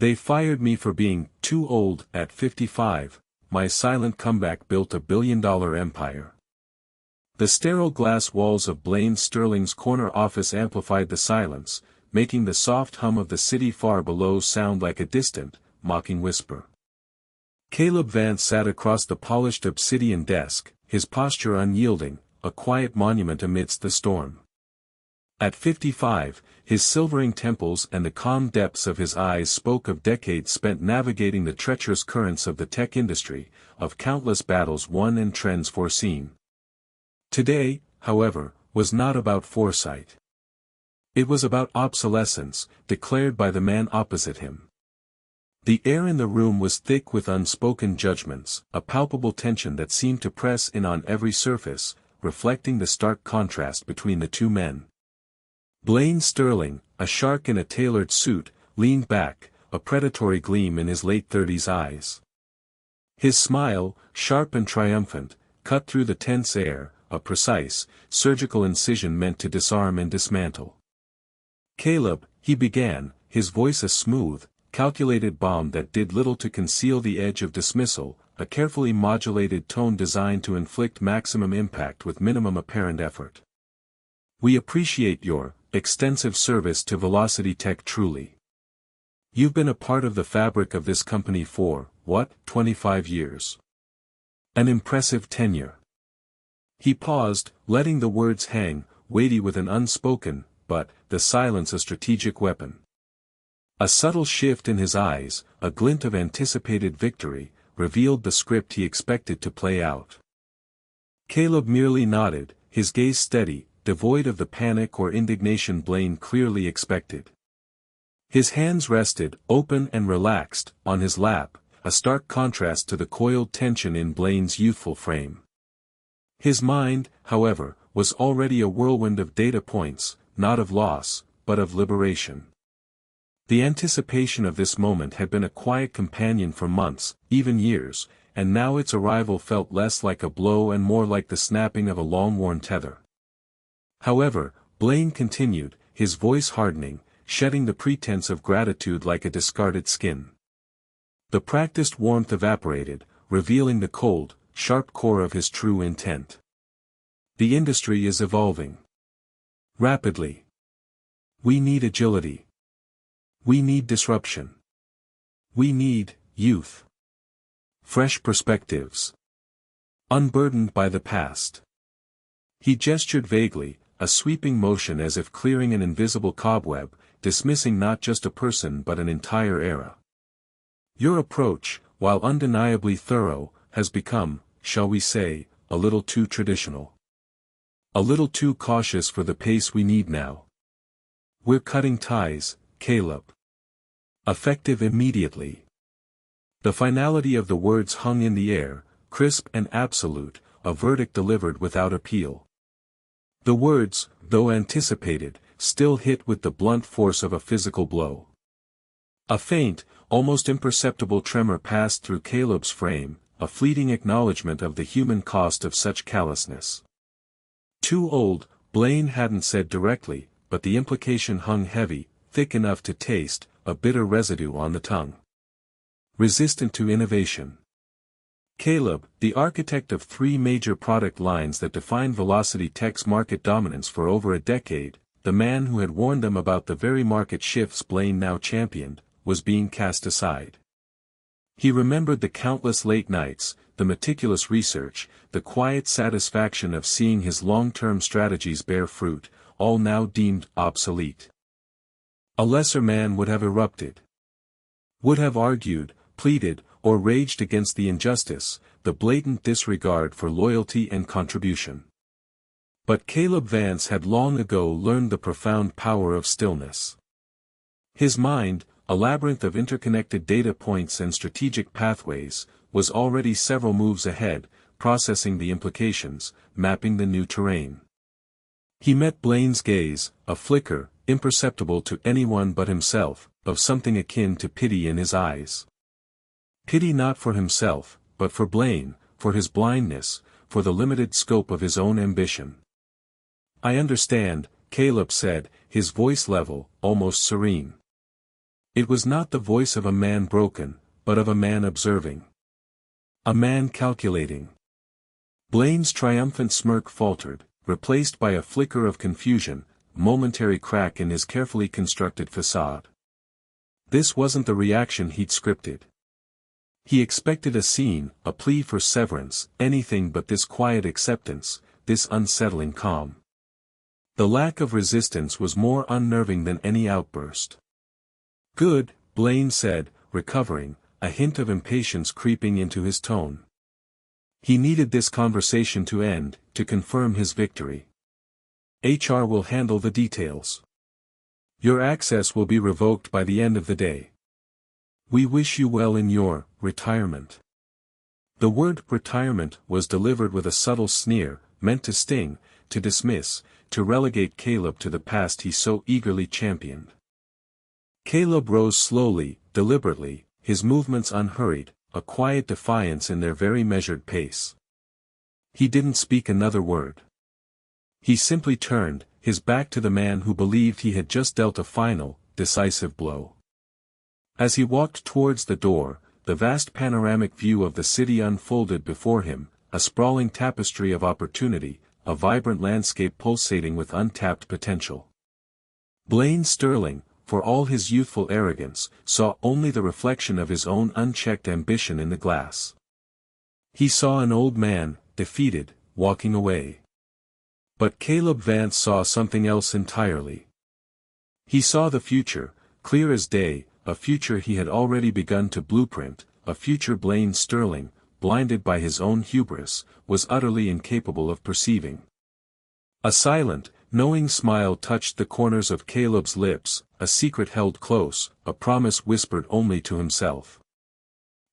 They fired me for being too old at 55. My silent comeback built a billion-dollar empire. The sterile glass walls of Blaine Sterling's corner office amplified the silence, making the soft hum of the city far below sound like a distant, mocking whisper. Caleb Vance sat across the polished obsidian desk, his posture unyielding, a quiet monument amidst the storm. At 55, his silvering temples and the calm depths of his eyes spoke of decades spent navigating the treacherous currents of the tech industry, of countless battles won and trends foreseen. Today, however, was not about foresight. It was about obsolescence, declared by the man opposite him. The air in the room was thick with unspoken judgments, a palpable tension that seemed to press in on every surface, reflecting the stark contrast between the two men. Blaine Sterling, a shark in a tailored suit, leaned back, a predatory gleam in his late-30s eyes. His smile, sharp and triumphant, cut through the tense air, a precise, surgical incision meant to disarm and dismantle. "Caleb," he began, his voice a smooth, calculated bomb that did little to conceal the edge of dismissal, a carefully modulated tone designed to inflict maximum impact with minimum apparent effort. "We appreciate your extensive service to Velocity Tech truly. You've been a part of the fabric of this company for, 25 years? An impressive tenure." He paused, letting the words hang, weighty with an unspoken, but, the silence a strategic weapon. A subtle shift in his eyes, a glint of anticipated victory, revealed the script he expected to play out. Caleb merely nodded, his gaze steady, devoid of the panic or indignation Blaine clearly expected. His hands rested, open and relaxed, on his lap, a stark contrast to the coiled tension in Blaine's youthful frame. His mind, however, was already a whirlwind of data points, not of loss, but of liberation. The anticipation of this moment had been a quiet companion for months, even years, and now its arrival felt less like a blow and more like the snapping of a long-worn tether. However, Blaine continued, his voice hardening, shedding the pretense of gratitude like a discarded skin. The practiced warmth evaporated, revealing the cold, sharp core of his true intent. "The industry is evolving rapidly. We need agility. We need disruption. We need youth. Fresh perspectives. Unburdened by the past." He gestured vaguely, a sweeping motion as if clearing an invisible cobweb, dismissing not just a person but an entire era. "Your approach, while undeniably thorough, has become, shall we say, a little too traditional. A little too cautious for the pace we need now. We're cutting ties, Caleb. Effective immediately." The finality of the words hung in the air, crisp and absolute, a verdict delivered without appeal. The words, though anticipated, still hit with the blunt force of a physical blow. A faint, almost imperceptible tremor passed through Caleb's frame, a fleeting acknowledgement of the human cost of such callousness. Too old, Blaine hadn't said directly, but the implication hung heavy, thick enough to taste, a bitter residue on the tongue. Resistant to innovation. Caleb, the architect of three major product lines that defined Velocity Tech's market dominance for over a decade, the man who had warned them about the very market shifts Blaine now championed, was being cast aside. He remembered the countless late nights, the meticulous research, the quiet satisfaction of seeing his long-term strategies bear fruit, all now deemed obsolete. A lesser man would have erupted. Would have argued, pleaded, or raged against the injustice, the blatant disregard for loyalty and contribution. But Caleb Vance had long ago learned the profound power of stillness. His mind, a labyrinth of interconnected data points and strategic pathways, was already several moves ahead, processing the implications, mapping the new terrain. He met Blaine's gaze, a flicker, imperceptible to anyone but himself, of something akin to pity in his eyes. Pity not for himself, but for Blaine, for his blindness, for the limited scope of his own ambition. "I understand," Caleb said, his voice level, almost serene. It was not the voice of a man broken, but of a man observing. A man calculating. Blaine's triumphant smirk faltered, replaced by a flicker of confusion, a momentary crack in his carefully constructed facade. This wasn't the reaction he'd scripted. He expected a scene, a plea for severance, anything but this quiet acceptance, this unsettling calm. The lack of resistance was more unnerving than any outburst. "Good," Blaine said, recovering, a hint of impatience creeping into his tone. He needed this conversation to end, to confirm his victory. "HR will handle the details. Your access will be revoked by the end of the day. We wish you well in your retirement." The word retirement was delivered with a subtle sneer, meant to sting, to dismiss, to relegate Caleb to the past he so eagerly championed. Caleb rose slowly, deliberately, his movements unhurried, a quiet defiance in their very measured pace. He didn't speak another word. He simply turned, his back to the man who believed he had just dealt a final, decisive blow. As he walked towards the door, the vast panoramic view of the city unfolded before him, a sprawling tapestry of opportunity, a vibrant landscape pulsating with untapped potential. Blaine Stirling, for all his youthful arrogance, saw only the reflection of his own unchecked ambition in the glass. He saw an old man, defeated, walking away. But Caleb Vance saw something else entirely. He saw the future, clear as day, a future he had already begun to blueprint, a future Blaine Stirling, blinded by his own hubris, was utterly incapable of perceiving. A silent, knowing smile touched the corners of Caleb's lips, a secret held close, a promise whispered only to himself.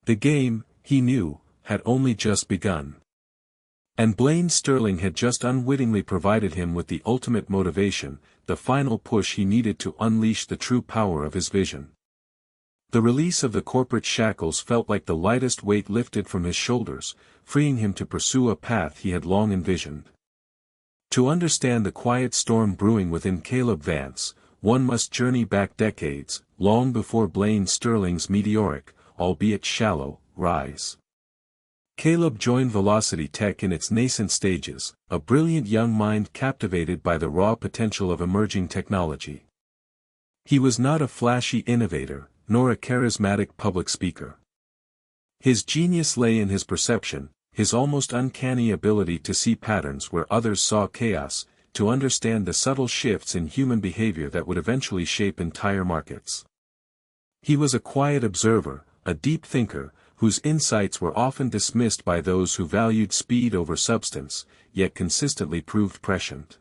The game, he knew, had only just begun. And Blaine Stirling had just unwittingly provided him with the ultimate motivation, the final push he needed to unleash the true power of his vision. The release of the corporate shackles felt like the lightest weight lifted from his shoulders, freeing him to pursue a path he had long envisioned. To understand the quiet storm brewing within Caleb Vance, one must journey back decades, long before Blaine Stirling's meteoric, albeit shallow, rise. Caleb joined Velocity Tech in its nascent stages, a brilliant young mind captivated by the raw potential of emerging technology. He was not a flashy innovator, nor a charismatic public speaker. His genius lay in his perception, his almost uncanny ability to see patterns where others saw chaos, to understand the subtle shifts in human behavior that would eventually shape entire markets. He was a quiet observer, a deep thinker, whose insights were often dismissed by those who valued speed over substance, yet consistently proved prescient.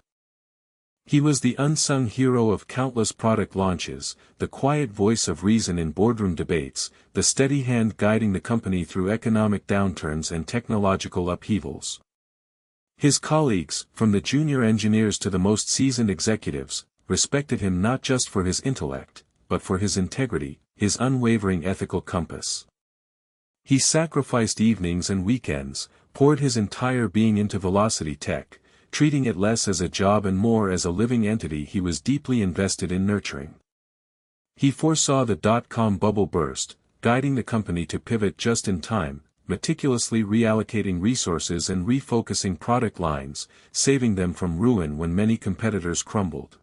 He was the unsung hero of countless product launches, the quiet voice of reason in boardroom debates, the steady hand guiding the company through economic downturns and technological upheavals. His colleagues, from the junior engineers to the most seasoned executives, respected him not just for his intellect, but for his integrity, his unwavering ethical compass. He sacrificed evenings and weekends, poured his entire being into Velocity Tech, treating it less as a job and more as a living entity he was deeply invested in nurturing. He foresaw the dot-com bubble burst, guiding the company to pivot just in time, meticulously reallocating resources and refocusing product lines, saving them from ruin when many competitors crumbled.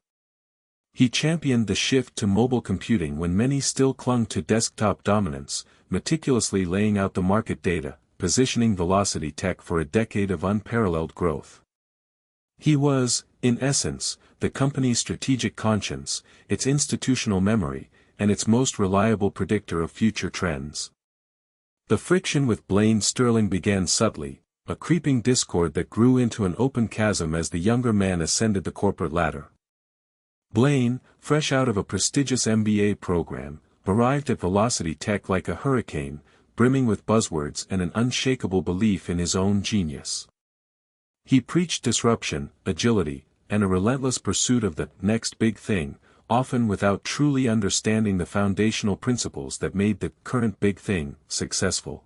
He championed the shift to mobile computing when many still clung to desktop dominance, meticulously laying out the market data, positioning Velocity Tech for a decade of unparalleled growth. He was, in essence, the company's strategic conscience, its institutional memory, and its most reliable predictor of future trends. The friction with Blaine Stirling began subtly, a creeping discord that grew into an open chasm as the younger man ascended the corporate ladder. Blaine, fresh out of a prestigious MBA program, arrived at Velocity Tech like a hurricane, brimming with buzzwords and an unshakable belief in his own genius. He preached disruption, agility, and a relentless pursuit of the next big thing, often without truly understanding the foundational principles that made the current big thing successful.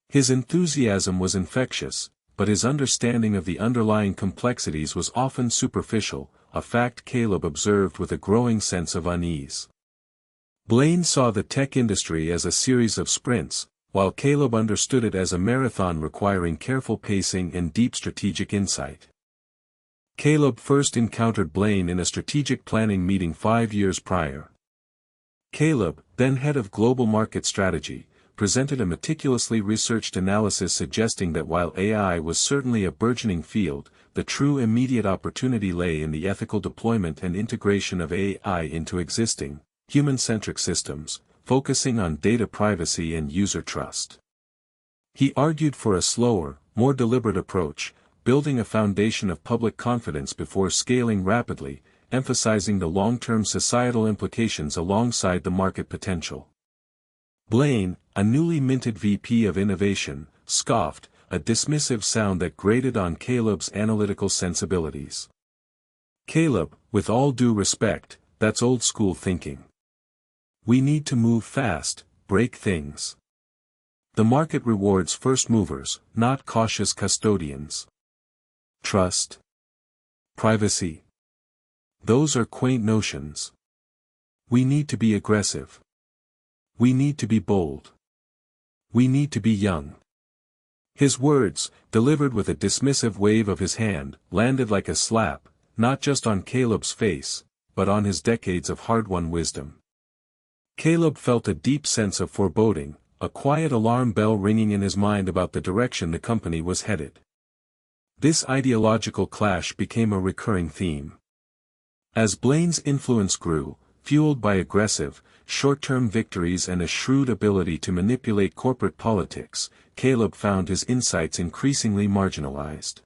His enthusiasm was infectious, but his understanding of the underlying complexities was often superficial, a fact Caleb observed with a growing sense of unease. Blaine saw the tech industry as a series of sprints, while Caleb understood it as a marathon requiring careful pacing and deep strategic insight. Caleb first encountered Blaine in a strategic planning meeting 5 years prior. Caleb, then head of global market strategy, presented a meticulously researched analysis suggesting that while AI was certainly a burgeoning field, the true immediate opportunity lay in the ethical deployment and integration of AI into existing, human-centric systems, focusing on data privacy and user trust. He argued for a slower, more deliberate approach, building a foundation of public confidence before scaling rapidly, emphasizing the long-term societal implications alongside the market potential. Blaine, a newly minted VP of Innovation, scoffed, a dismissive sound that grated on Caleb's analytical sensibilities. "Caleb, with all due respect, that's old-school thinking. We need to move fast, break things. The market rewards first movers, not cautious custodians. Trust. Privacy. Those are quaint notions. We need to be aggressive. We need to be bold. We need to be young." His words, delivered with a dismissive wave of his hand, landed like a slap, not just on Caleb's face, but on his decades of hard-won wisdom. Caleb felt a deep sense of foreboding, a quiet alarm bell ringing in his mind about the direction the company was headed. This ideological clash became a recurring theme. As Blaine's influence grew, fueled by aggressive, short-term victories and a shrewd ability to manipulate corporate politics, Caleb found his insights increasingly marginalized.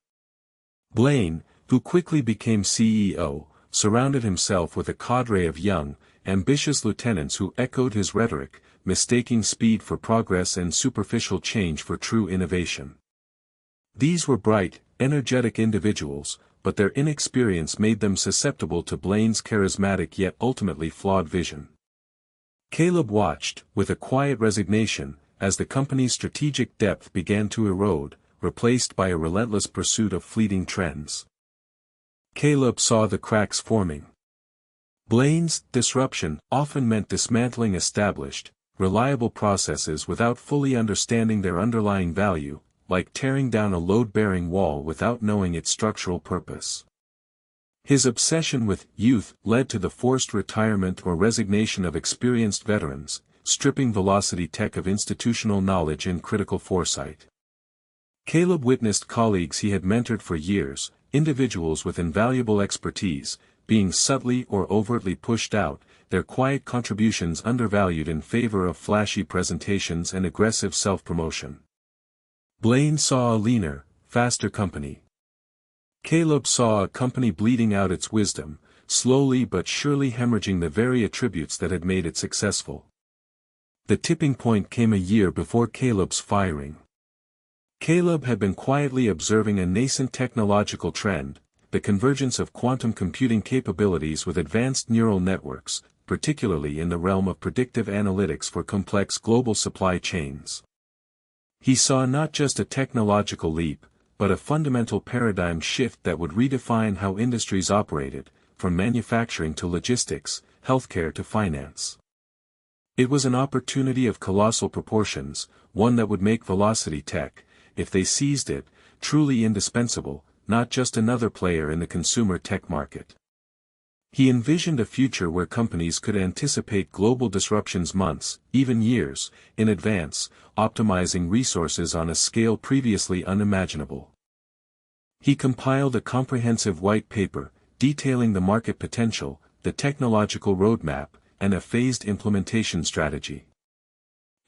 Blaine, who quickly became CEO, surrounded himself with a cadre of young, ambitious lieutenants who echoed his rhetoric, mistaking speed for progress and superficial change for true innovation. These were bright, energetic individuals, but their inexperience made them susceptible to Blaine's charismatic yet ultimately flawed vision. Caleb watched, with a quiet resignation, as the company's strategic depth began to erode, replaced by a relentless pursuit of fleeting trends. Caleb saw the cracks forming. Blaine's disruption often meant dismantling established, reliable processes without fully understanding their underlying value, like tearing down a load-bearing wall without knowing its structural purpose. His obsession with youth led to the forced retirement or resignation of experienced veterans, stripping Velocity Tech of institutional knowledge and critical foresight. Caleb witnessed colleagues he had mentored for years, individuals with invaluable expertise, being subtly or overtly pushed out, their quiet contributions undervalued in favor of flashy presentations and aggressive self-promotion. Blaine saw a leaner, faster company. Caleb saw a company bleeding out its wisdom, slowly but surely hemorrhaging the very attributes that had made it successful. The tipping point came a year before Caleb's firing. Caleb had been quietly observing a nascent technological trend, the convergence of quantum computing capabilities with advanced neural networks, particularly in the realm of predictive analytics for complex global supply chains. He saw not just a technological leap, but a fundamental paradigm shift that would redefine how industries operated, from manufacturing to logistics, healthcare to finance. It was an opportunity of colossal proportions, one that would make Velocity Tech, if they seized it, truly indispensable, not just another player in the consumer tech market. He envisioned a future where companies could anticipate global disruptions months, even years, in advance, optimizing resources on a scale previously unimaginable. He compiled a comprehensive white paper, detailing the market potential, the technological roadmap, and a phased implementation strategy.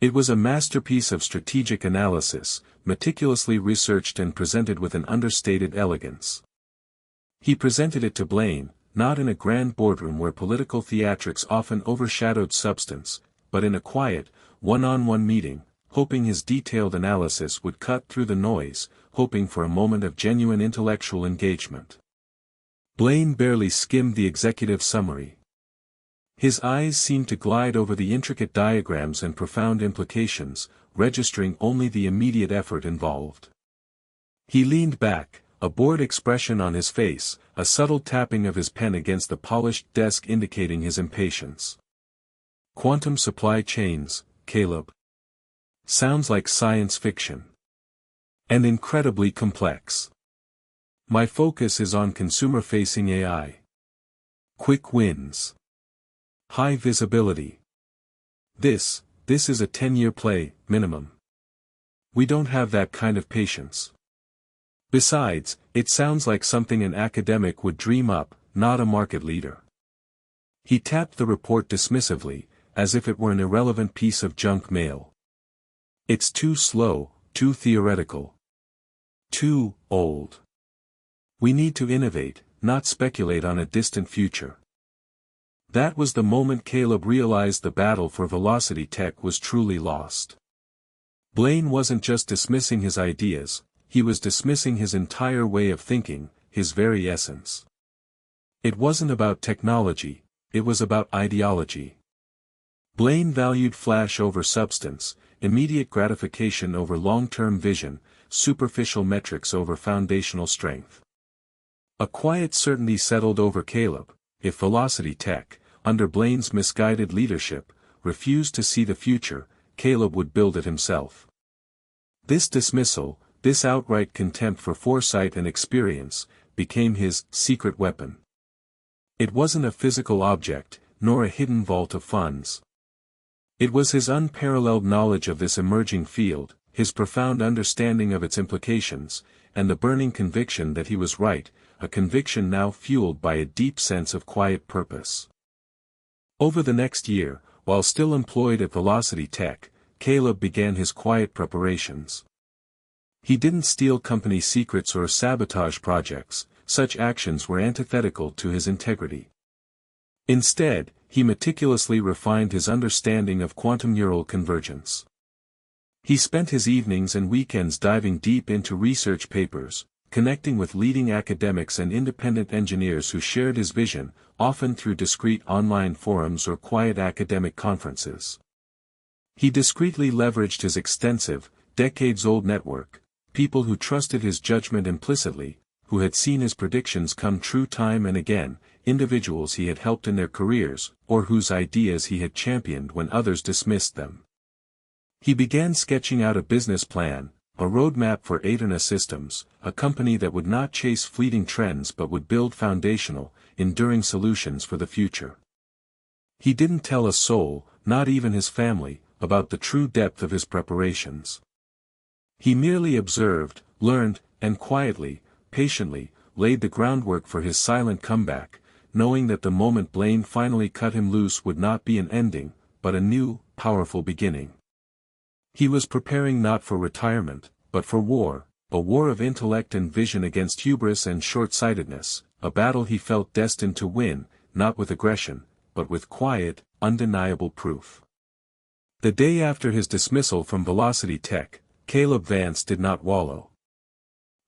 It was a masterpiece of strategic analysis, meticulously researched and presented with an understated elegance. He presented it to Blaine, not in a grand boardroom where political theatrics often overshadowed substance, but in a quiet, one-on-one meeting, hoping his detailed analysis would cut through the noise, hoping for a moment of genuine intellectual engagement. Blaine barely skimmed the executive summary. His eyes seemed to glide over the intricate diagrams and profound implications, registering only the immediate effort involved. He leaned back, a bored expression on his face, a subtle tapping of his pen against the polished desk indicating his impatience. Quantum supply chains, Caleb. Sounds like science fiction. And incredibly complex. My focus is on consumer-facing AI. Quick wins. High visibility. This is a 10-year play, minimum. We don't have that kind of patience. Besides, it sounds like something an academic would dream up, not a market leader. He tapped the report dismissively, as if it were an irrelevant piece of junk mail. It's too slow, too theoretical. Too old. We need to innovate, not speculate on a distant future. That was the moment Caleb realized the battle for Velocity Tech was truly lost. Blaine wasn't just dismissing his ideas, he was dismissing his entire way of thinking, his very essence. It wasn't about technology, it was about ideology. Blaine valued flash over substance, immediate gratification over long-term vision, superficial metrics over foundational strength. A quiet certainty settled over Caleb. If Velocity Tech, under Blaine's misguided leadership, refused to see the future, Caleb would build it himself. This dismissal, this outright contempt for foresight and experience, became his secret weapon. It wasn't a physical object, nor a hidden vault of funds. It was his unparalleled knowledge of this emerging field, his profound understanding of its implications, and the burning conviction that he was right, a conviction now fueled by a deep sense of quiet purpose. Over the next year, while still employed at Velocity Tech, Caleb began his quiet preparations. He didn't steal company secrets or sabotage projects, such actions were antithetical to his integrity. Instead, he meticulously refined his understanding of quantum neural convergence. He spent his evenings and weekends diving deep into research papers, connecting with leading academics and independent engineers who shared his vision, often through discreet online forums or quiet academic conferences. He discreetly leveraged his extensive, decades-old network, people who trusted his judgment implicitly, who had seen his predictions come true time and again, individuals he had helped in their careers, or whose ideas he had championed when others dismissed them. He began sketching out a business plan, a roadmap for Aetherna Systems, a company that would not chase fleeting trends but would build foundational, enduring solutions for the future. He didn't tell a soul, not even his family, about the true depth of his preparations. He merely observed, learned, and quietly, patiently, laid the groundwork for his silent comeback, knowing that the moment Blaine finally cut him loose would not be an ending, but a new, powerful beginning. He was preparing not for retirement, but for war, a war of intellect and vision against hubris and short-sightedness, a battle he felt destined to win, not with aggression, but with quiet, undeniable proof. The day after his dismissal from Velocity Tech, Caleb Vance did not wallow.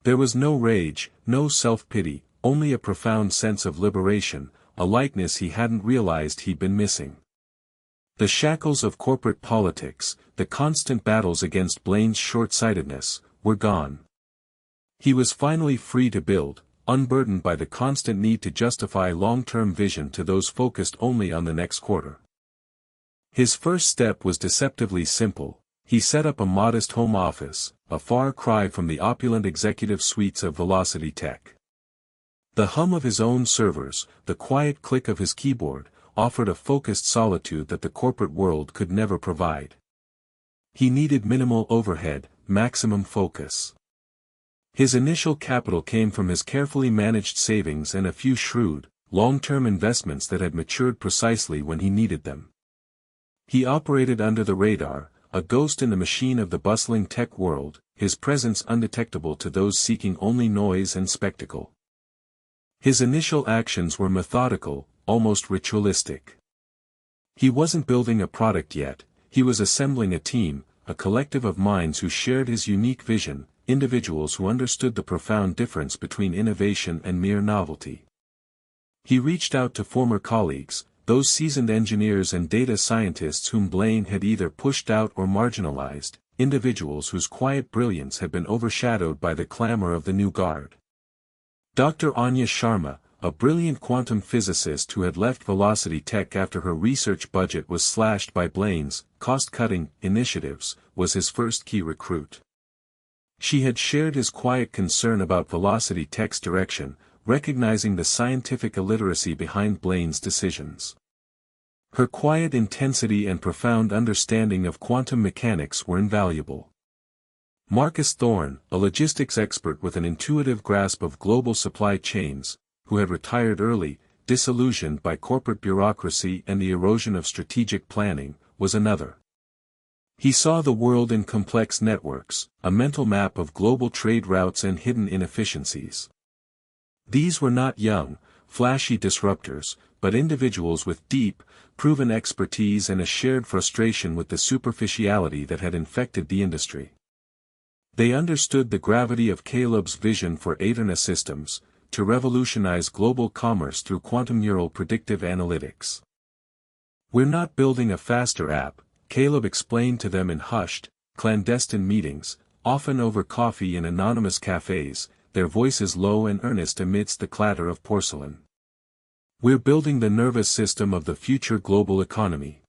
There was no rage, no self-pity, only a profound sense of liberation, a lightness he hadn't realized he'd been missing. The shackles of corporate politics, the constant battles against Blaine's short-sightedness, were gone. He was finally free to build, unburdened by the constant need to justify long-term vision to those focused only on the next quarter. His first step was deceptively simple. He set up a modest home office, a far cry from the opulent executive suites of Velocity Tech. The hum of his own servers, the quiet click of his keyboard, offered a focused solitude that the corporate world could never provide. He needed minimal overhead, maximum focus. His initial capital came from his carefully managed savings and a few shrewd, long-term investments that had matured precisely when he needed them. He operated under the radar, a ghost in the machine of the bustling tech world, his presence undetectable to those seeking only noise and spectacle. His initial actions were methodical, almost ritualistic. He wasn't building a product yet, he was assembling a team, a collective of minds who shared his unique vision, individuals who understood the profound difference between innovation and mere novelty. He reached out to former colleagues, those seasoned engineers and data scientists whom Blaine had either pushed out or marginalized, individuals whose quiet brilliance had been overshadowed by the clamor of the new guard. Dr. Anya Sharma, a brilliant quantum physicist who had left Velocity Tech after her research budget was slashed by Blaine's cost-cutting initiatives, was his first key recruit. She had shared his quiet concern about Velocity Tech's direction, recognizing the scientific illiteracy behind Blaine's decisions. Her quiet intensity and profound understanding of quantum mechanics were invaluable. Marcus Thorne, a logistics expert with an intuitive grasp of global supply chains, who had retired early, disillusioned by corporate bureaucracy and the erosion of strategic planning, was another. He saw the world in complex networks, a mental map of global trade routes and hidden inefficiencies. These were not young, flashy disruptors, but individuals with deep, proven expertise and a shared frustration with the superficiality that had infected the industry. They understood the gravity of Caleb's vision for Aetherna Systems, to revolutionize global commerce through quantum neural predictive analytics. "We're not building a faster app," Caleb explained to them in hushed, clandestine meetings, often over coffee in anonymous cafes, their voices low and earnest amidst the clatter of porcelain. "We're building the nervous system of the future global economy.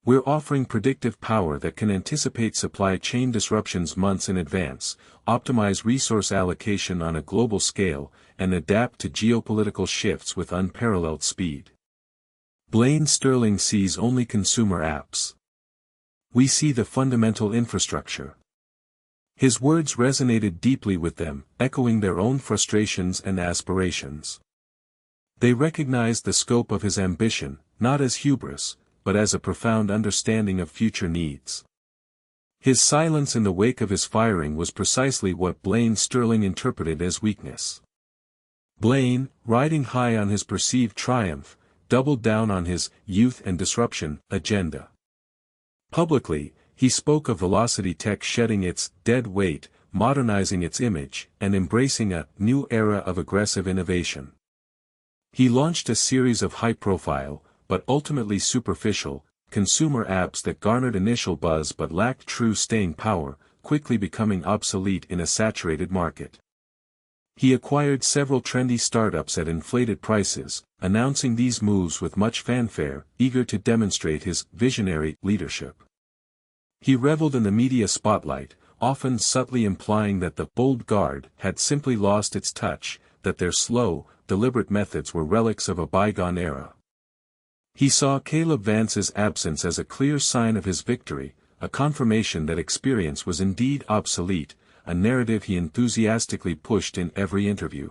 We're offering predictive power that can anticipate supply chain disruptions months in advance, optimize resource allocation on a global scale, and adapt to geopolitical shifts with unparalleled speed." Blaine Sterling sees only consumer apps. "We see the fundamental infrastructure." His words resonated deeply with them, echoing their own frustrations and aspirations. They recognized the scope of his ambition, not as hubris, but as a profound understanding of future needs. His silence in the wake of his firing was precisely what Blaine Sterling interpreted as weakness. Blaine, riding high on his perceived triumph, doubled down on his youth and disruption agenda. Publicly, he spoke of Velocity Tech shedding its dead weight, modernizing its image, and embracing a new era of aggressive innovation. He launched a series of high-profile, but ultimately superficial, consumer apps that garnered initial buzz but lacked true staying power, quickly becoming obsolete in a saturated market. He acquired several trendy startups at inflated prices, announcing these moves with much fanfare, eager to demonstrate his visionary leadership. He reveled in the media spotlight, often subtly implying that the bold guard had simply lost its touch, that their slow, deliberate methods were relics of a bygone era. He saw Caleb Vance's absence as a clear sign of his victory, a confirmation that experience was indeed obsolete, a narrative he enthusiastically pushed in every interview.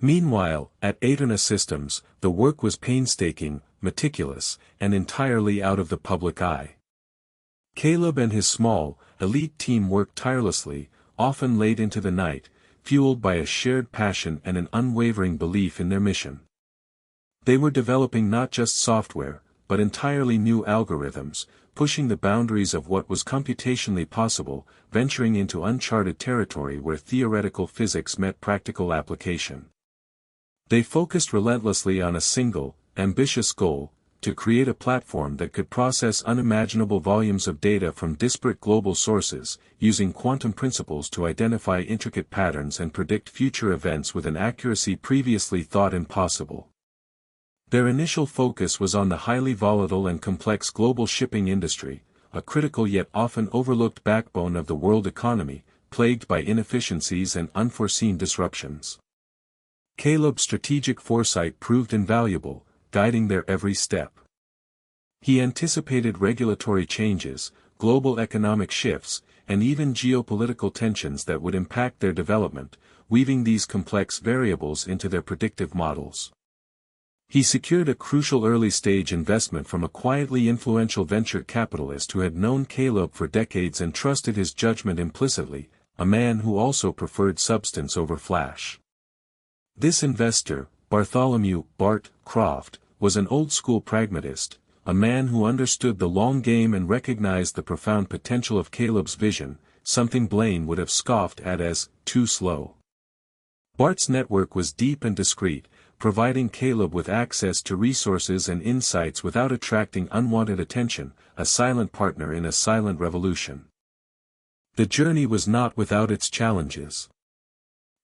Meanwhile, at Aetherna Systems, the work was painstaking, meticulous, and entirely out of the public eye. Caleb and his small, elite team worked tirelessly, often late into the night, fueled by a shared passion and an unwavering belief in their mission. They were developing not just software, but entirely new algorithms, pushing the boundaries of what was computationally possible, venturing into uncharted territory where theoretical physics met practical application. They focused relentlessly on a single, ambitious goal, to create a platform that could process unimaginable volumes of data from disparate global sources, using quantum principles to identify intricate patterns and predict future events with an accuracy previously thought impossible. Their initial focus was on the highly volatile and complex global shipping industry, a critical yet often overlooked backbone of the world economy, plagued by inefficiencies and unforeseen disruptions. Caleb's strategic foresight proved invaluable, guiding their every step. He anticipated regulatory changes, global economic shifts, and even geopolitical tensions that would impact their development, weaving these complex variables into their predictive models. He secured a crucial early-stage investment from a quietly influential venture capitalist who had known Caleb for decades and trusted his judgment implicitly, a man who also preferred substance over flash. This investor, Bartholomew "Bart" Croft, was an old-school pragmatist, a man who understood the long game and recognized the profound potential of Caleb's vision, something Blaine would have scoffed at as too slow. Bart's network was deep and discreet, providing Caleb with access to resources and insights without attracting unwanted attention, a silent partner in a silent revolution. The journey was not without its challenges.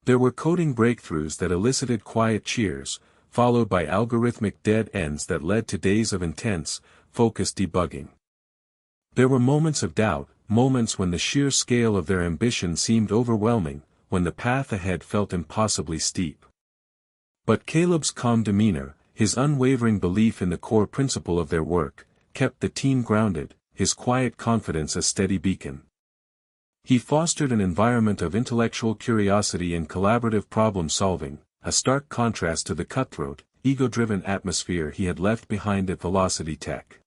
There were coding breakthroughs that elicited quiet cheers, followed by algorithmic dead ends that led to days of intense, focused debugging. There were moments of doubt, moments when the sheer scale of their ambition seemed overwhelming, when the path ahead felt impossibly steep. But Caleb's calm demeanor, his unwavering belief in the core principle of their work, kept the team grounded, his quiet confidence a steady beacon. He fostered an environment of intellectual curiosity and collaborative problem-solving, a stark contrast to the cutthroat, ego-driven atmosphere he had left behind at Velocity Tech.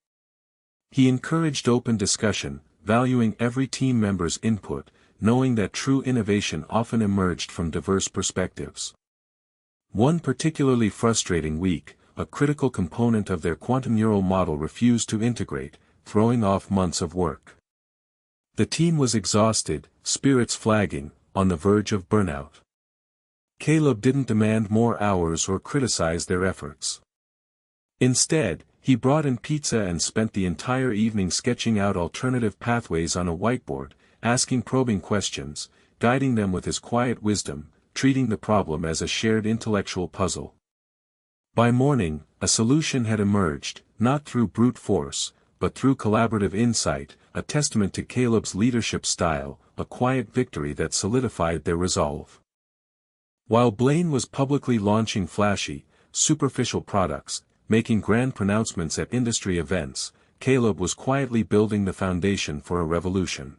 He encouraged open discussion, valuing every team member's input, knowing that true innovation often emerged from diverse perspectives. One particularly frustrating week, a critical component of their quantum neural model refused to integrate, throwing off months of work. The team was exhausted, spirits flagging, on the verge of burnout. Caleb didn't demand more hours or criticize their efforts. Instead, he brought in pizza and spent the entire evening sketching out alternative pathways on a whiteboard, asking probing questions, guiding them with his quiet wisdom, treating the problem as a shared intellectual puzzle. By morning, a solution had emerged, not through brute force, but through collaborative insight, a testament to Caleb's leadership style, a quiet victory that solidified their resolve. While Blaine was publicly launching flashy, superficial products, making grand pronouncements at industry events, Caleb was quietly building the foundation for a revolution.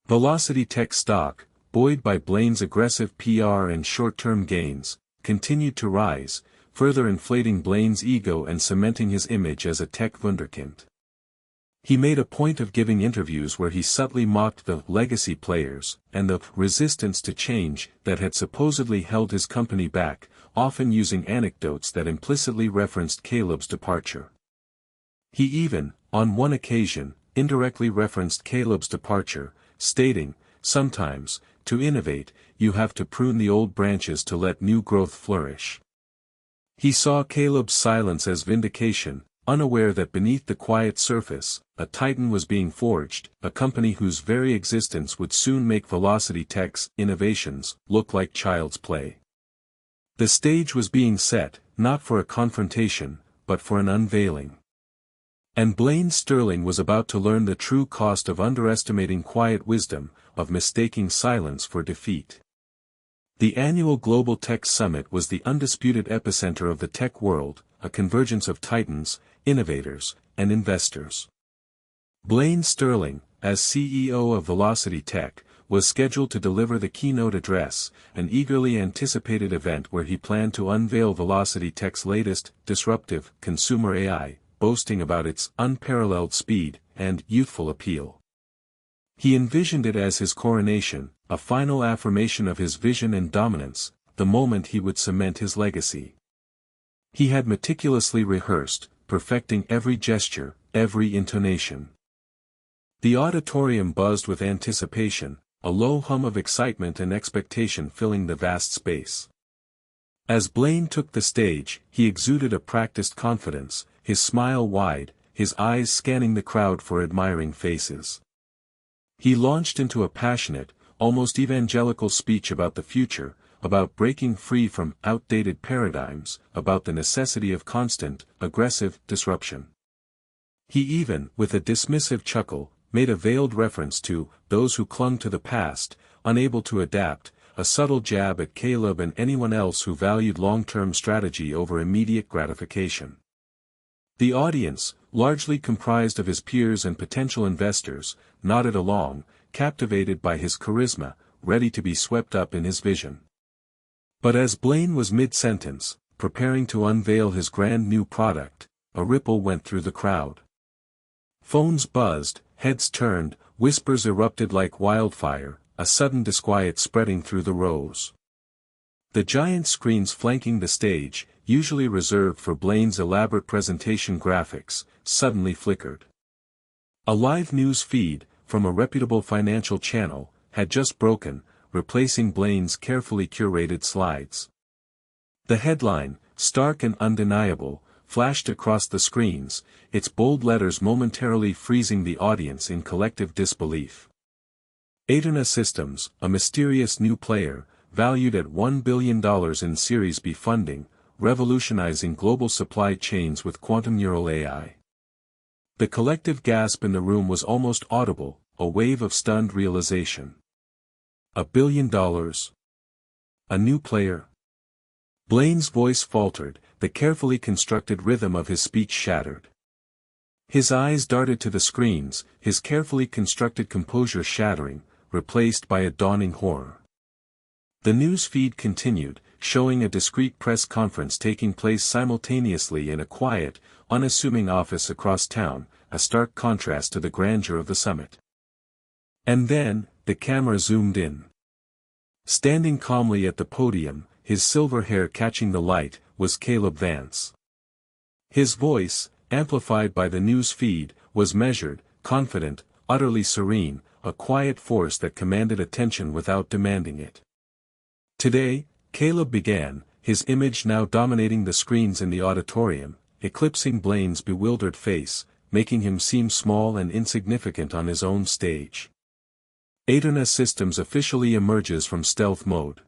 Velocity Tech stock, buoyed by Blaine's aggressive PR and short-term gains, continued to rise, further inflating Blaine's ego and cementing his image as a tech wunderkind. He made a point of giving interviews where he subtly mocked the legacy players and the resistance to change that had supposedly held his company back, often using anecdotes that implicitly referenced Caleb's departure. He even, on one occasion, indirectly referenced Caleb's departure, stating, "Sometimes, to innovate, you have to prune the old branches to let new growth flourish." He saw Caleb's silence as vindication, unaware that beneath the quiet surface, a titan was being forged, a company whose very existence would soon make Velocity Tech's innovations look like child's play. The stage was being set, not for a confrontation, but for an unveiling. And Blaine Sterling was about to learn the true cost of underestimating quiet wisdom, of mistaking silence for defeat. The annual Global Tech Summit was the undisputed epicenter of the tech world, a convergence of titans, innovators, and investors. Blaine Sterling, as CEO of Velocity Tech, was scheduled to deliver the keynote address, an eagerly anticipated event where he planned to unveil Velocity Tech's latest, disruptive, consumer AI, boasting about its unparalleled speed and youthful appeal. He envisioned it as his coronation, a final affirmation of his vision and dominance, the moment he would cement his legacy. He had meticulously rehearsed, perfecting every gesture, every intonation. The auditorium buzzed with anticipation, a low hum of excitement and expectation filling the vast space. As Blaine took the stage, he exuded a practiced confidence, his smile wide, his eyes scanning the crowd for admiring faces. He launched into a passionate, almost evangelical speech about the future, about breaking free from outdated paradigms, about the necessity of constant, aggressive disruption. He even, with a dismissive chuckle, made a veiled reference to those who clung to the past, unable to adapt, a subtle jab at Caleb and anyone else who valued long-term strategy over immediate gratification. The audience, largely comprised of his peers and potential investors, nodded along, captivated by his charisma, ready to be swept up in his vision. But as Blaine was mid-sentence, preparing to unveil his grand new product, a ripple went through the crowd. Phones buzzed, heads turned, whispers erupted like wildfire, a sudden disquiet spreading through the rows. The giant screens flanking the stage, usually reserved for Blaine's elaborate presentation graphics, suddenly flickered. A live news feed, from a reputable financial channel, had just broken, replacing Blaine's carefully curated slides. The headline, stark and undeniable, flashed across the screens, its bold letters momentarily freezing the audience in collective disbelief. Aetherna Systems, a mysterious new player, valued at $1 billion in Series B funding, revolutionizing global supply chains with quantum neural AI. The collective gasp in the room was almost audible, a wave of stunned realization. $1 billion? A new player? Blaine's voice faltered, the carefully constructed rhythm of his speech shattered. His eyes darted to the screens, his carefully constructed composure shattering, replaced by a dawning horror. The news feed continued, showing a discreet press conference taking place simultaneously in a quiet, unassuming office across town, a stark contrast to the grandeur of the summit. And then, the camera zoomed in. Standing calmly at the podium, his silver hair catching the light, was Caleb Vance. His voice, amplified by the news feed, was measured, confident, utterly serene, a quiet force that commanded attention without demanding it. Today, Caleb began, his image now dominating the screens in the auditorium, eclipsing Blaine's bewildered face, making him seem small and insignificant on his own stage. Aetherna Systems officially emerges from stealth mode.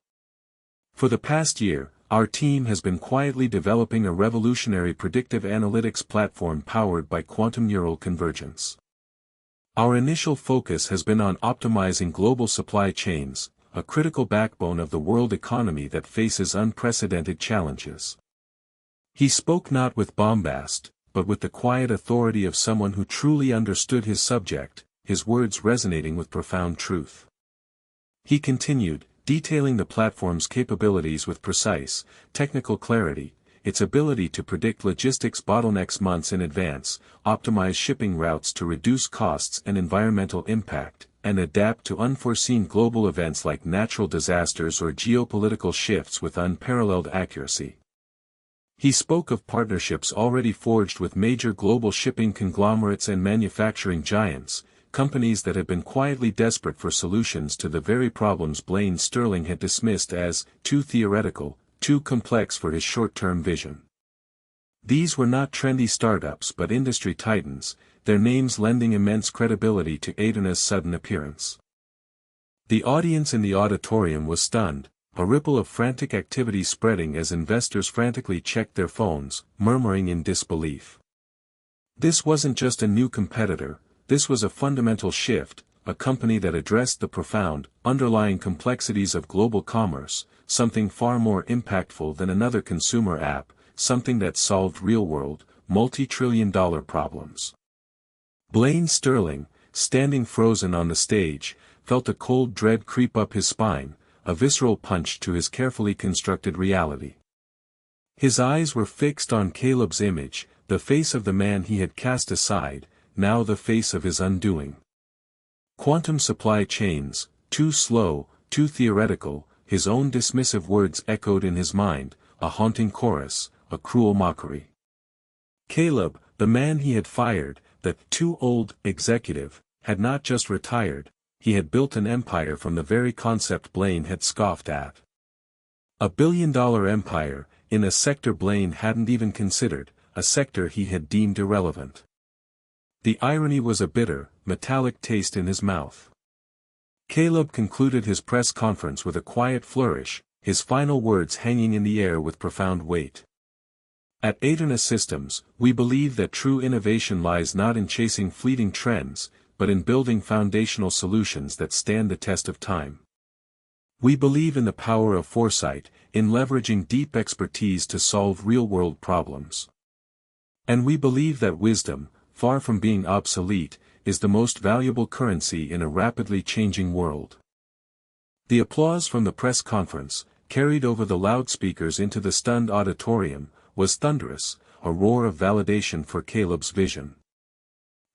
For the past year, our team has been quietly developing a revolutionary predictive analytics platform powered by quantum neural convergence. Our initial focus has been on optimizing global supply chains, a critical backbone of the world economy that faces unprecedented challenges. He spoke not with bombast, but with the quiet authority of someone who truly understood his subject, his words resonating with profound truth. He continued, detailing the platform's capabilities with precise, technical clarity, its ability to predict logistics bottlenecks months in advance, optimize shipping routes to reduce costs and environmental impact, and adapt to unforeseen global events like natural disasters or geopolitical shifts with unparalleled accuracy. He spoke of partnerships already forged with major global shipping conglomerates and manufacturing giants, companies that have been quietly desperate for solutions to the very problems Blaine Stirling had dismissed as too theoretical, too complex for his short-term vision. These were not trendy startups but industry titans, their names lending immense credibility to Aetherna's sudden appearance. The audience in the auditorium was stunned, a ripple of frantic activity spreading as investors frantically checked their phones, murmuring in disbelief. This wasn't just a new competitor, this was a fundamental shift, a company that addressed the profound, underlying complexities of global commerce, something far more impactful than another consumer app, something that solved real-world, multi-trillion-dollar problems. Blaine Stirling, standing frozen on the stage, felt a cold dread creep up his spine, a visceral punch to his carefully constructed reality. His eyes were fixed on Caleb's image, the face of the man he had cast aside, now the face of his undoing. Quantum supply chains, too slow, too theoretical, his own dismissive words echoed in his mind, a haunting chorus, a cruel mockery. Caleb, the man he had fired, the too old executive, had not just retired, he had built an empire from the very concept Blaine had scoffed at. $1 billion empire, in a sector Blaine hadn't even considered, a sector he had deemed irrelevant. The irony was a bitter, metallic taste in his mouth. Caleb concluded his press conference with a quiet flourish, his final words hanging in the air with profound weight. At Aetherna Systems, we believe that true innovation lies not in chasing fleeting trends, but in building foundational solutions that stand the test of time. We believe in the power of foresight, in leveraging deep expertise to solve real-world problems. And we believe that wisdom, far from being obsolete, is the most valuable currency in a rapidly changing world. The applause from the press conference, carried over the loudspeakers into the stunned auditorium, was thunderous, a roar of validation for Caleb's vision.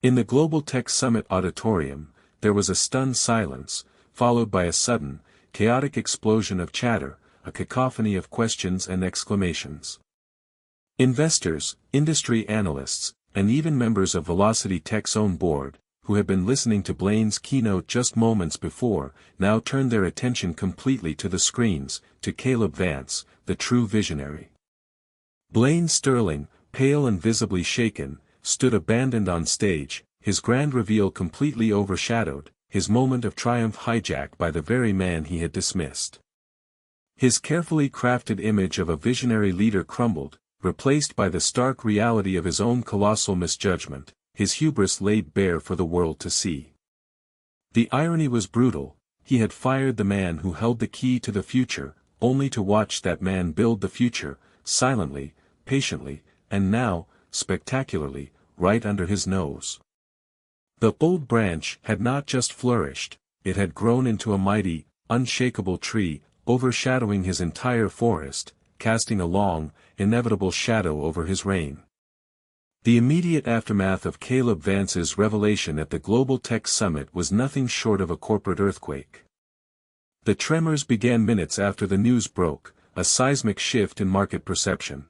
In the Global Tech Summit auditorium, there was a stunned silence, followed by a sudden, chaotic explosion of chatter, a cacophony of questions and exclamations. Investors, industry analysts, and even members of Velocity Tech's own board, who had been listening to Blaine's keynote just moments before, now turned their attention completely to the screens, to Caleb Vance, the true visionary. Blaine Stirling, pale and visibly shaken, stood abandoned on stage, his grand reveal completely overshadowed, his moment of triumph hijacked by the very man he had dismissed. His carefully crafted image of a visionary leader crumbled, replaced by the stark reality of his own colossal misjudgment, his hubris laid bare for the world to see. The irony was brutal. He had fired the man who held the key to the future, only to watch that man build the future, silently, patiently, and now, spectacularly, right under his nose. The bold branch had not just flourished, it had grown into a mighty, unshakable tree, overshadowing his entire forest, casting a long, inevitable shadow over his reign. The immediate aftermath of Caleb Vance's revelation at the Global Tech Summit was nothing short of a corporate earthquake. The tremors began minutes after the news broke, a seismic shift in market perception.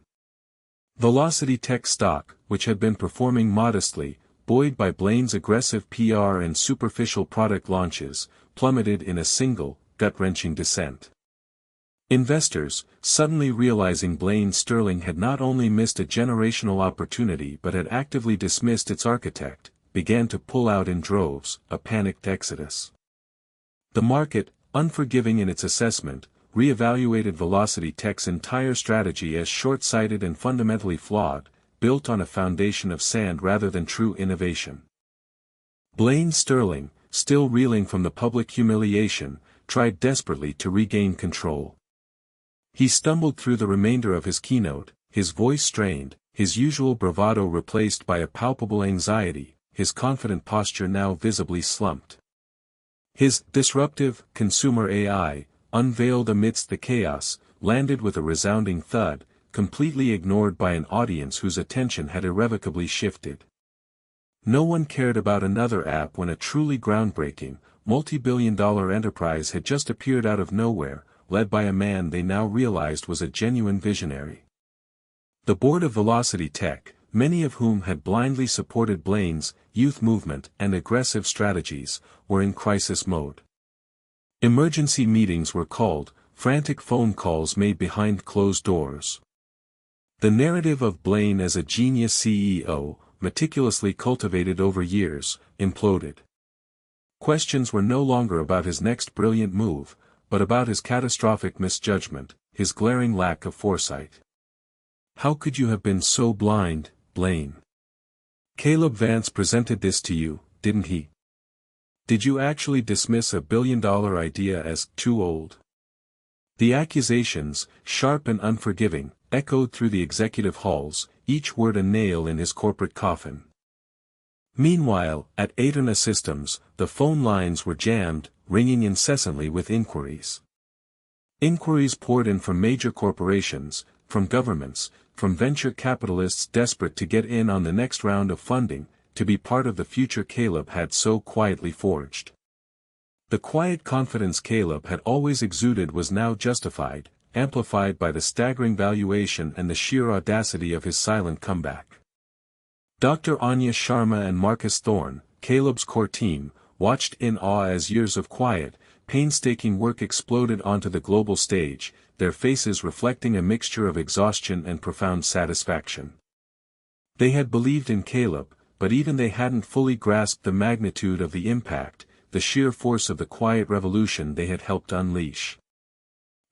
Velocity Tech stock, which had been performing modestly, buoyed by Blaine's aggressive PR and superficial product launches, plummeted in a single, gut-wrenching descent. Investors, suddenly realizing Blaine Sterling had not only missed a generational opportunity but had actively dismissed its architect, began to pull out in droves, a panicked exodus. The market, unforgiving in its assessment, re-evaluated Velocity Tech's entire strategy as short-sighted and fundamentally flawed, built on a foundation of sand rather than true innovation. Blaine Sterling, still reeling from the public humiliation, tried desperately to regain control. He stumbled through the remainder of his keynote, his voice strained, his usual bravado replaced by a palpable anxiety, his confident posture now visibly slumped. His disruptive, consumer AI, unveiled amidst the chaos, landed with a resounding thud, completely ignored by an audience whose attention had irrevocably shifted. No one cared about another app when a truly groundbreaking, multi-billion-dollar enterprise had just appeared out of nowhere, led by a man they now realized was a genuine visionary. The board of Velocity Tech, many of whom had blindly supported Blaine's youth movement and aggressive strategies, were in crisis mode. Emergency meetings were called, frantic phone calls made behind closed doors. The narrative of Blaine as a genius CEO, meticulously cultivated over years, imploded. Questions were no longer about his next brilliant move, but about his catastrophic misjudgment, his glaring lack of foresight. How could you have been so blind, Blaine? Caleb Vance presented this to you, didn't he? Did you actually dismiss a billion-dollar idea as too old? The accusations, sharp and unforgiving, echoed through the executive halls, each word a nail in his corporate coffin. Meanwhile, at Aetna Systems, the phone lines were jammed, ringing incessantly with inquiries. Inquiries poured in from major corporations, from governments, from venture capitalists desperate to get in on the next round of funding, to be part of the future Caleb had so quietly forged. The quiet confidence Caleb had always exuded was now justified, amplified by the staggering valuation and the sheer audacity of his silent comeback. Dr. Anya Sharma and Marcus Thorne, Caleb's core team, watched in awe as years of quiet, painstaking work exploded onto the global stage, their faces reflecting a mixture of exhaustion and profound satisfaction. They had believed in Caleb, but even they hadn't fully grasped the magnitude of the impact, the sheer force of the quiet revolution they had helped unleash.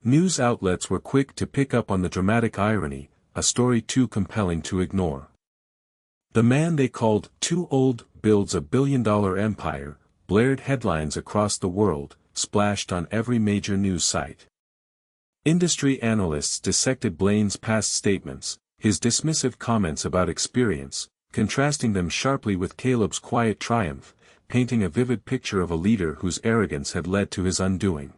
News outlets were quick to pick up on the dramatic irony, a story too compelling to ignore. The man they called too old builds a billion-dollar empire, blared headlines across the world, splashed on every major news site. Industry analysts dissected Blaine's past statements, his dismissive comments about experience, contrasting them sharply with Caleb's quiet triumph, painting a vivid picture of a leader whose arrogance had led to his undoing.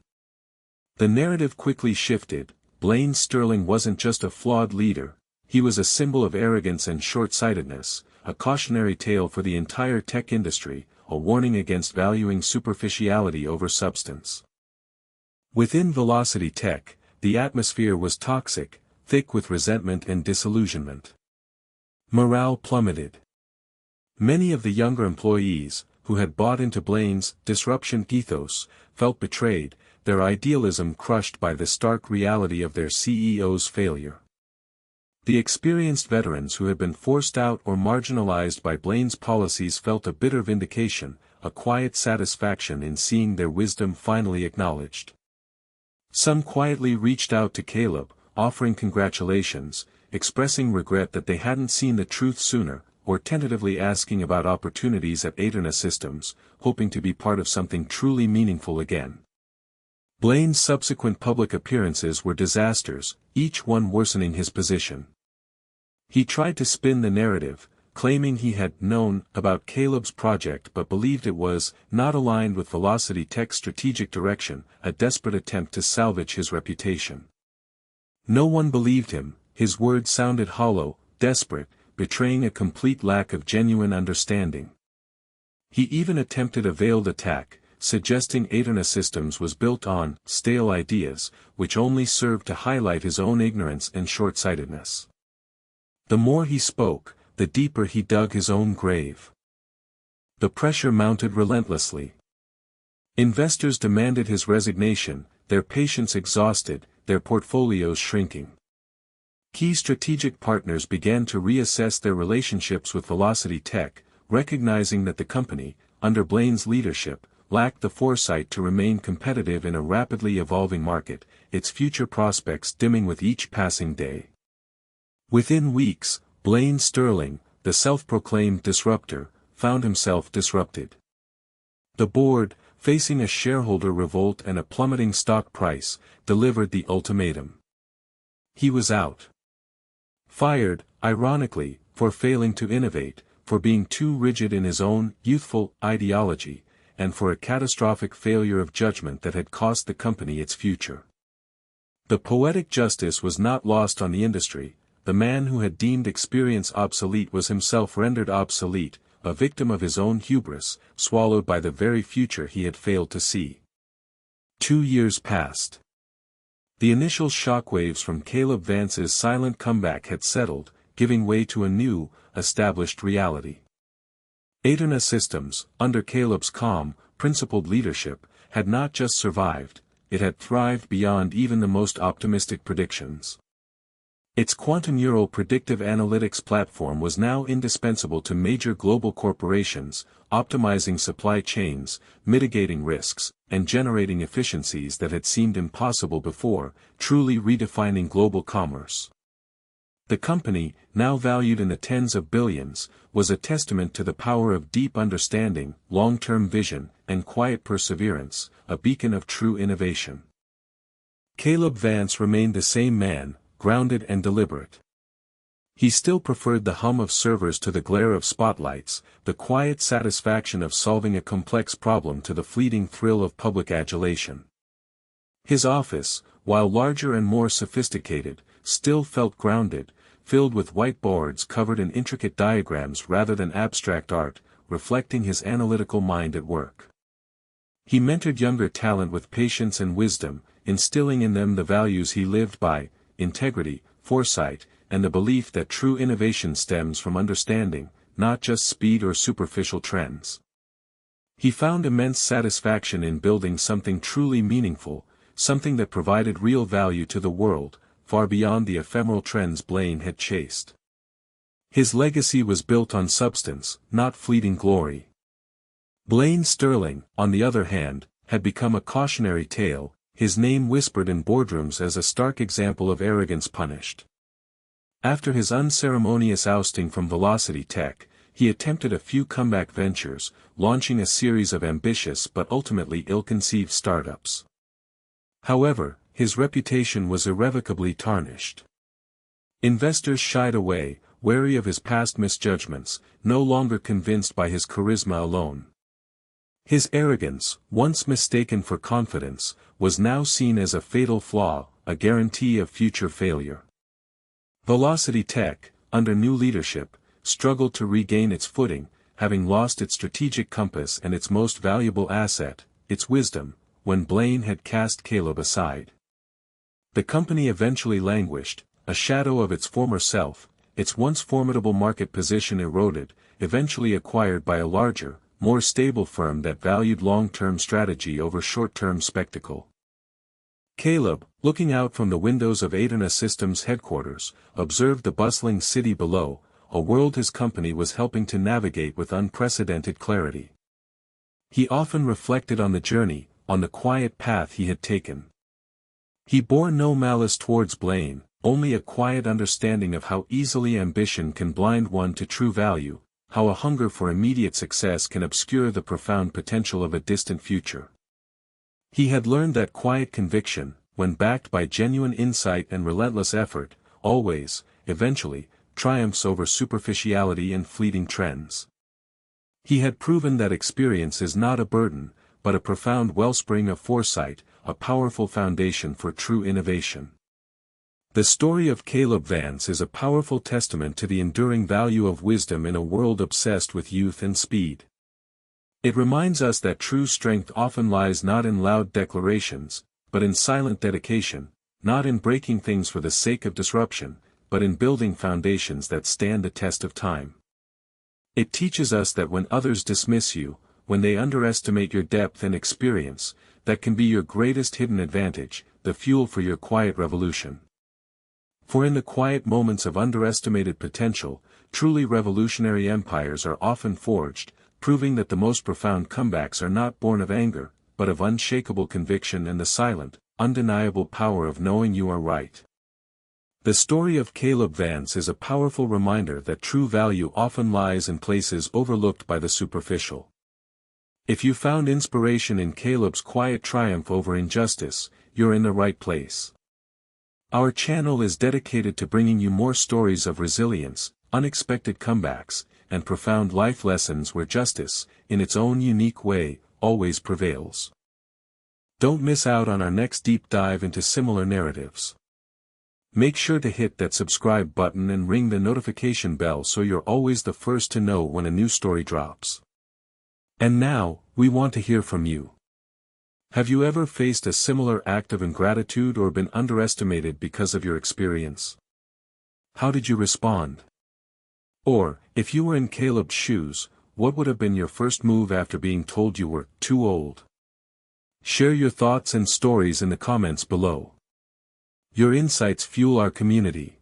The narrative quickly shifted. Blaine Sterling wasn't just a flawed leader, he was a symbol of arrogance and short-sightedness, a cautionary tale for the entire tech industry, a warning against valuing superficiality over substance. Within Velocity Tech, the atmosphere was toxic, thick with resentment and disillusionment. Morale plummeted. Many of the younger employees, who had bought into Blaine's disruption ethos, felt betrayed, their idealism crushed by the stark reality of their CEO's failure. The experienced veterans who had been forced out or marginalized by Blaine's policies felt a bitter vindication, a quiet satisfaction in seeing their wisdom finally acknowledged. Some quietly reached out to Caleb, offering congratulations, expressing regret that they hadn't seen the truth sooner, or tentatively asking about opportunities at Aetherna Systems, hoping to be part of something truly meaningful again. Blaine's subsequent public appearances were disasters, each one worsening his position. He tried to spin the narrative, claiming he had known about Caleb's project but believed it was not aligned with Velocity Tech's strategic direction, a desperate attempt to salvage his reputation. No one believed him, his words sounded hollow, desperate, betraying a complete lack of genuine understanding. He even attempted a veiled attack, suggesting Aetherna Systems was built on stale ideas, which only served to highlight his own ignorance and short-sightedness. The more he spoke, the deeper he dug his own grave. The pressure mounted relentlessly. Investors demanded his resignation, their patience exhausted, their portfolios shrinking. Key strategic partners began to reassess their relationships with Velocity Tech, recognizing that the company, under Blaine's leadership, lacked the foresight to remain competitive in a rapidly evolving market, its future prospects dimming with each passing day. Within weeks, Blaine Sterling, the self-proclaimed disruptor, found himself disrupted. The board, facing a shareholder revolt and a plummeting stock price, delivered the ultimatum. He was out. Fired, ironically, for failing to innovate, for being too rigid in his own youthful ideology, and for a catastrophic failure of judgment that had cost the company its future. The poetic justice was not lost on the industry. The man who had deemed experience obsolete was himself rendered obsolete, a victim of his own hubris, swallowed by the very future he had failed to see. 2 years passed. The initial shockwaves from Caleb Vance's silent comeback had settled, giving way to a new, established reality. Aetherna Systems, under Caleb's calm, principled leadership, had not just survived, it had thrived beyond even the most optimistic predictions. Its quantum neural predictive analytics platform was now indispensable to major global corporations, optimizing supply chains, mitigating risks, and generating efficiencies that had seemed impossible before, truly redefining global commerce. The company, now valued in the tens of billions, was a testament to the power of deep understanding, long-term vision, and quiet perseverance, a beacon of true innovation. Caleb Vance remained the same man, grounded and deliberate. He still preferred the hum of servers to the glare of spotlights, the quiet satisfaction of solving a complex problem to the fleeting thrill of public adulation. His office, while larger and more sophisticated, still felt grounded, filled with whiteboards covered in intricate diagrams rather than abstract art, reflecting his analytical mind at work. He mentored younger talent with patience and wisdom, instilling in them the values he lived by: integrity, foresight, and the belief that true innovation stems from understanding, not just speed or superficial trends. He found immense satisfaction in building something truly meaningful, something that provided real value to the world, far beyond the ephemeral trends Blaine had chased. His legacy was built on substance, not fleeting glory. Blaine Sterling, on the other hand, had become a cautionary tale, his name whispered in boardrooms as a stark example of arrogance punished. After his unceremonious ousting from Velocity Tech, he attempted a few comeback ventures, launching a series of ambitious but ultimately ill-conceived startups. However, his reputation was irrevocably tarnished. Investors shied away, wary of his past misjudgments, no longer convinced by his charisma alone. His arrogance, once mistaken for confidence, was now seen as a fatal flaw, a guarantee of future failure. Velocity Tech, under new leadership, struggled to regain its footing, having lost its strategic compass and its most valuable asset, its wisdom, when Blaine had cast Caleb aside. The company eventually languished, a shadow of its former self, its once formidable market position eroded, eventually acquired by a larger, more stable firm that valued long-term strategy over short-term spectacle. Caleb, looking out from the windows of Aetherna Systems headquarters, observed the bustling city below, a world his company was helping to navigate with unprecedented clarity. He often reflected on the journey, on the quiet path he had taken. He bore no malice towards Blaine, only a quiet understanding of how easily ambition can blind one to true value, how a hunger for immediate success can obscure the profound potential of a distant future. He had learned that quiet conviction, when backed by genuine insight and relentless effort, always, eventually, triumphs over superficiality and fleeting trends. He had proven that experience is not a burden, but a profound wellspring of foresight, a powerful foundation for true innovation. The story of Caleb Vance is a powerful testament to the enduring value of wisdom in a world obsessed with youth and speed. It reminds us that true strength often lies not in loud declarations, but in silent dedication, not in breaking things for the sake of disruption, but in building foundations that stand the test of time. It teaches us that when others dismiss you, when they underestimate your depth and experience, that can be your greatest hidden advantage, the fuel for your quiet revolution. For in the quiet moments of underestimated potential, truly revolutionary empires are often forged, proving that the most profound comebacks are not born of anger, but of unshakable conviction and the silent, undeniable power of knowing you are right. The story of Caleb Vance is a powerful reminder that true value often lies in places overlooked by the superficial. If you found inspiration in Caleb's quiet triumph over injustice, you're in the right place. Our channel is dedicated to bringing you more stories of resilience, unexpected comebacks, and profound life lessons where justice, in its own unique way, always prevails. Don't miss out on our next deep dive into similar narratives. Make sure to hit that subscribe button and ring the notification bell so you're always the first to know when a new story drops. And now, we want to hear from you. Have you ever faced a similar act of ingratitude or been underestimated because of your experience? How did you respond? Or, if you were in Caleb's shoes, what would have been your first move after being told you were too old? Share your thoughts and stories in the comments below. Your insights fuel our community,